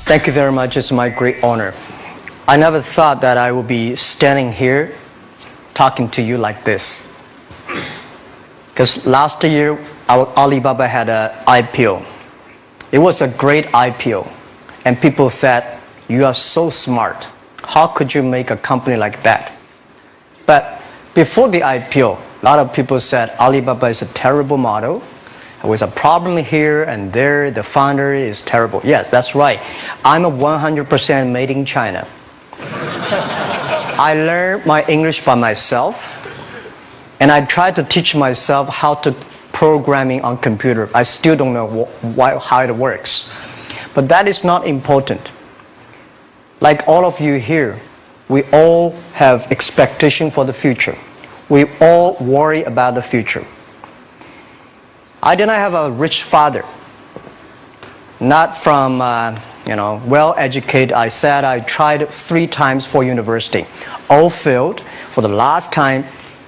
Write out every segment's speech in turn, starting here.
Thank you very much. It's my great honor. I never thought that I would be standing here talking to you like this. Because last year, Alibaba had an IPO. It was a great IPO. And people said, you are so smart. How could you make a company like that? But before the IPO, a lot of people said Alibaba is a terrible model. There was a problem here and there. The founder is terrible. Yes, that's right. I'm a 100% made in China. I learned my English by myself. And I tried to teach myself how to programming on computer. I still don't know how it works. But that is not important. Like all of you here, we all have expectation for the future. We all worry about the future. I did not have a rich father. Not from, well-educated. I said I tried 3 times for university. All failed. For the last time,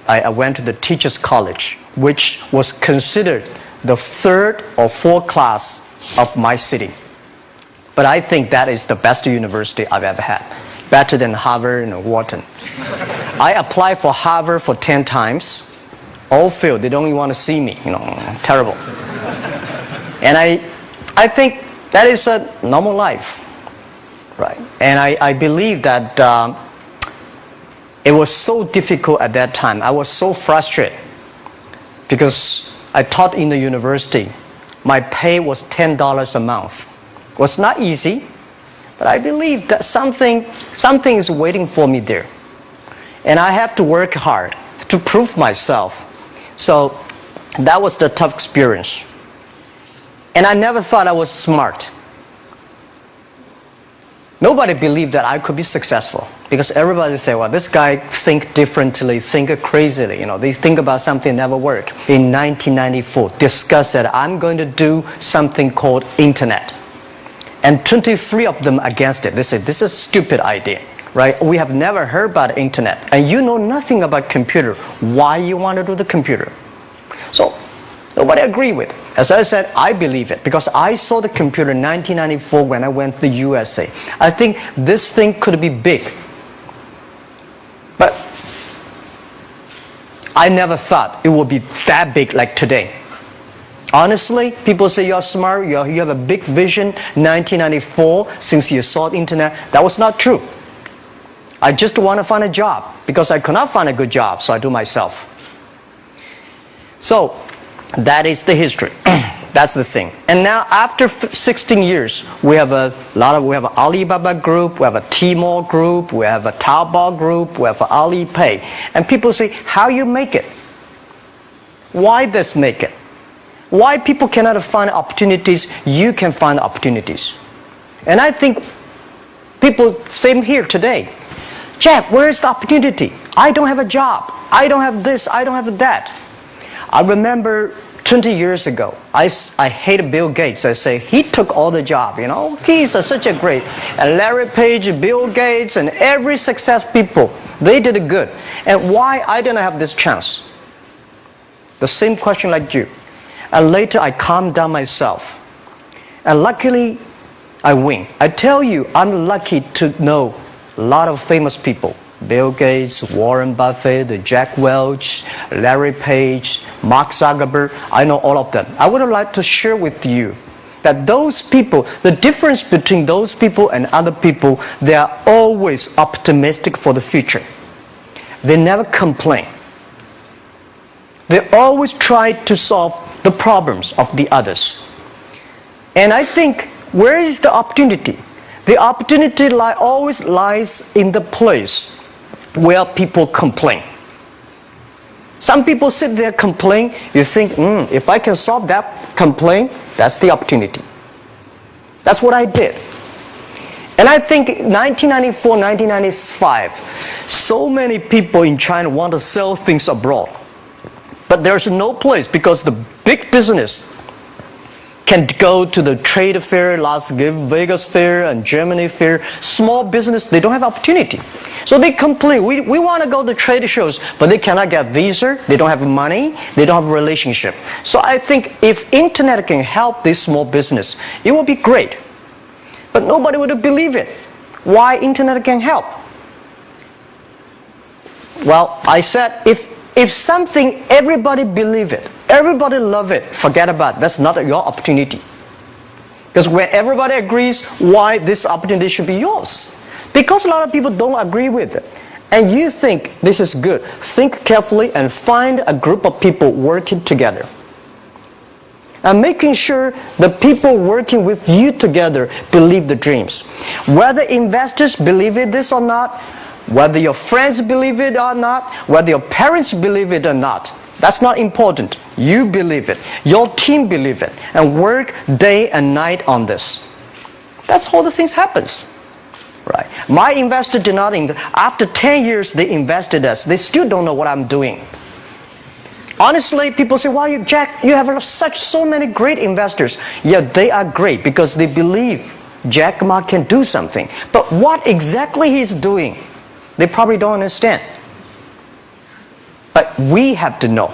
I went to the teacher's college, which was considered the 3rd or 4th class of my city. But I think that is the best university I've ever had. Better than Harvard and Wharton. I applied for Harvard for 10 times. All failed. They don't even want to see me. Terrible. And I think that is a normal life. Right? And I believe that it was so difficult at that time. I was so frustrated. Because I taught in the university. My pay was $10 a month. It was not easy. But I believe that something is waiting for me there. And I have to work hard to prove myself. So that was the tough experience. And I never thought I was smart. Nobody believed that I could be successful. Because everybody say, well, this guy think differently, think crazily. They think about something never work. In 1994, discussed that I'm going to do something called internet. And 23 of them against it. They said, this is a stupid idea, right? We have never heard about internet. And you know nothing about computer. Why you want to do the computer? So, nobody agreed with it. As I said, I believe it. Because I saw the computer in 1994 when I went to the USA. I think this thing could be big. But I never thought it would be that big like today. Honestly, people say you're smart, you have a big vision. 1994, since you saw the internet, that was not true. I just want to find a job because I could not find a good job, so I do myself. So, that is the history. That's the thing. And now, after 16 years, we have an Alibaba group, we have a Tmall group, we have a Taobao group, we have an Alipay. And people say, how you make it? Why this make it? Why people cannot find opportunities, you can find opportunities. And I think people, same here today. Jack, where is the opportunity? I don't have a job. I don't have this, I don't have that. I remember 20 years ago, I hated Bill Gates. I say, he took all the job, He's such a great. And Larry Page, Bill Gates, and every success people, they did it good. And why I didn't have this chance? The same question like you. And later I calmed down myself. And luckily, I win. I tell you, I'm lucky to know a lot of famous people. Bill Gates, Warren Buffett, Jack Welch, Larry Page, Mark Zuckerberg. I know all of them. I would like to share with you that those people, the difference between those people and other people, they are always optimistic for the future. They never complain. They always try to solve the problems of the others. And I think, where is the opportunity? The opportunity always lies in the place where people complain. Some people sit there complain. You think, if I can solve that complaint, that's the opportunity. That's what I did. And I think 1994, 1995, so many people in China want to sell things abroad. But there's no place because the big business can go to the trade fair, Las Vegas fair and Germany fair. Small business, they don't have opportunity. So they complain, we want to go to trade shows, but they cannot get visa, they don't have money, they don't have a relationship. So I think if internet can help this small business, it will be great. But nobody would believe it. Why internet can help? Well, I said, if something, everybody believe it, everybody love it, forget about it. That's not your opportunity. Because when everybody agrees, why this opportunity should be yours? Because a lot of people don't agree with it. And you think this is good. Think carefully and find a group of people working together. And making sure the people working with you together believe the dreams. Whether investors believe it this or not, whether your friends believe it or not, whether your parents believe it or not, that's not important. You believe it. Your team believe it. And work day and night on this. That's how the things happens. Right. My investor did not invest. After 10 years, they invested us. They still don't know what I'm doing. Honestly, people say, "Wow, Jack, you have so many great investors." Yeah, they are great because they believe Jack Ma can do something. But what exactly he's doing, they probably don't understand. But we have to know.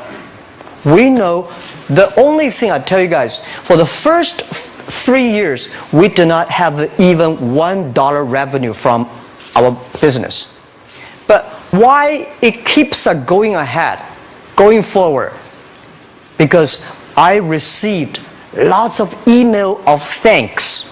We know the only thing I tell you guys, for the first 3 years, we do not have even $1 revenue from our business. But why it keeps us going ahead, going forward? Because I received lots of email of thanks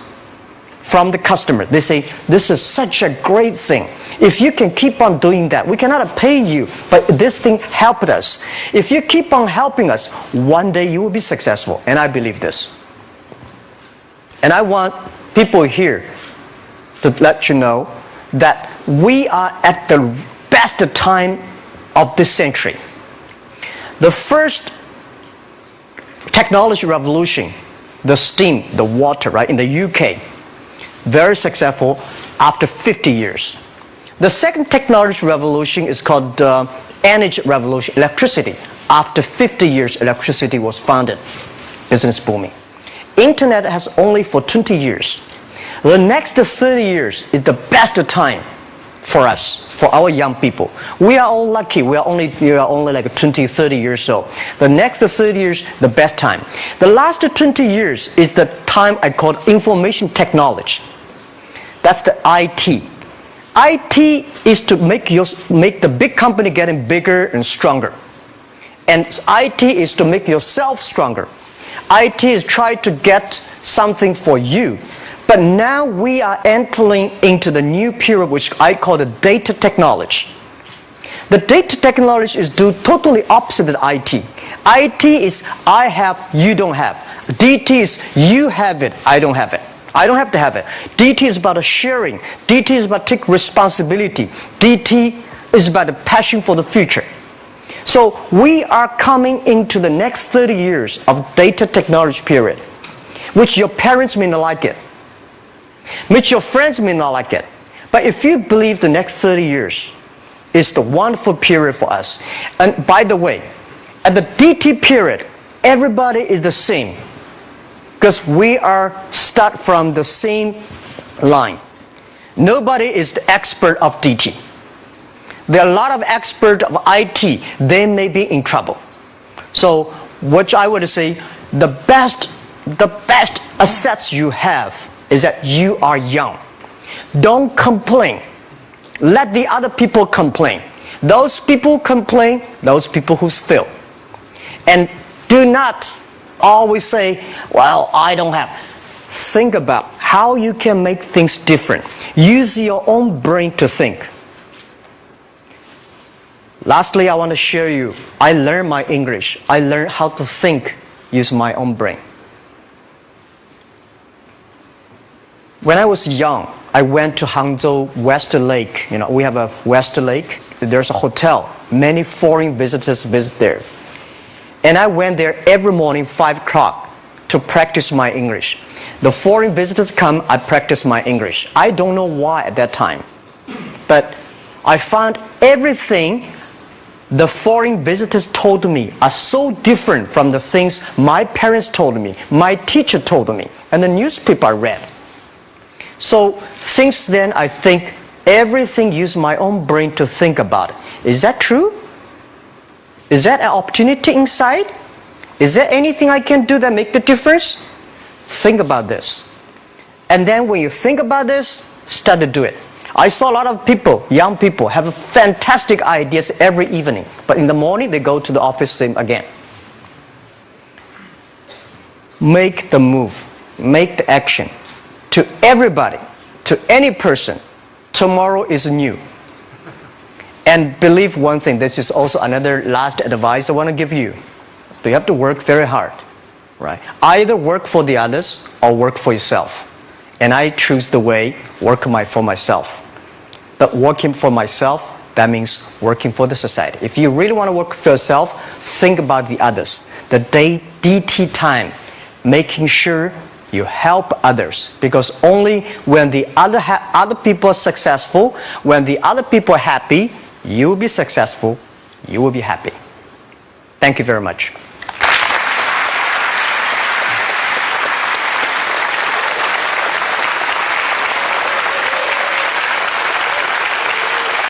from the customer. They say, "This is such a great thing. If you can keep on doing that, we cannot pay you, but this thing helped us. If you keep on helping us, one day you will be successful." And I believe this. And I want people here to let you know that we are at the best time of this century. The first technology revolution, the steam, the water, right, in the UK, very successful after 50 years. The second technology revolution is called energy revolution, electricity. After 50 years, electricity was founded, business booming. Internet has only for 20 years. The next 30 years is the best time for us, for our young people. We are all lucky. We are only like 20, 30 years old. The next 30 years, the best time. The last 20 years is the time I call information technology. That's the IT. IT is to make the big company getting bigger and stronger. And IT is to make yourself stronger. IT is trying to get something for you. But now we are entering into the new period which I call the data technology. The data technology is totally opposite of IT. IT is I have, you don't have. DT is you have it, I don't have it. I don't have to have it. DT is about sharing. DT is about taking responsibility. DT is about the passion for the future. So we are coming into the next 30 years of data technology period, which your parents may not like it, which your friends may not like it. But if you believe the next 30 years is the wonderful period for us. And by the way, at the DT period, everybody is the same because we are start from the same line. Nobody is the expert of DT. There are a lot of experts of IT. They may be in trouble. So what I would say, the best assets you have is that you are young. Don't complain. Let the other people complain. Those people complain, those people who fail. And do not always say, "Well, I don't have." Think about how you can make things different. Use your own brain to think. Lastly, I want to share you, I learned my English. I learned how to think, use my own brain. When I was young, I went to Hangzhou West Lake. You know, we have a West Lake. There's a hotel. Many foreign visitors visit there. And I went there every morning, 5 o'clock, to practice my English. The foreign visitors come, I practice my English. I don't know why at that time. But I found everything the foreign visitors told me are so different from the things my parents told me, my teacher told me, and the newspaper I read. So since then, I think everything use my own brain to think about it. Is that true? Is that an opportunity inside? Is there anything I can do that make the difference? Think about this. And then when you think about this, start to do it. I saw a lot of people, young people, have fantastic ideas every evening. But in the morning, they go to the office same again. Make the move. Make the action. To everybody, to any person, tomorrow is new. And believe one thing, this is also another last advice I want to give you. You have to work very hard, right? Either work for the others or work for yourself. And I choose the way, work for myself. But working for myself, that means working for the society. If you really want to work for yourself, think about the others. The DT time, making sure you help others. Because only when the other people are successful, when the other people are happy, you will be successful, you will be happy. Thank you very much.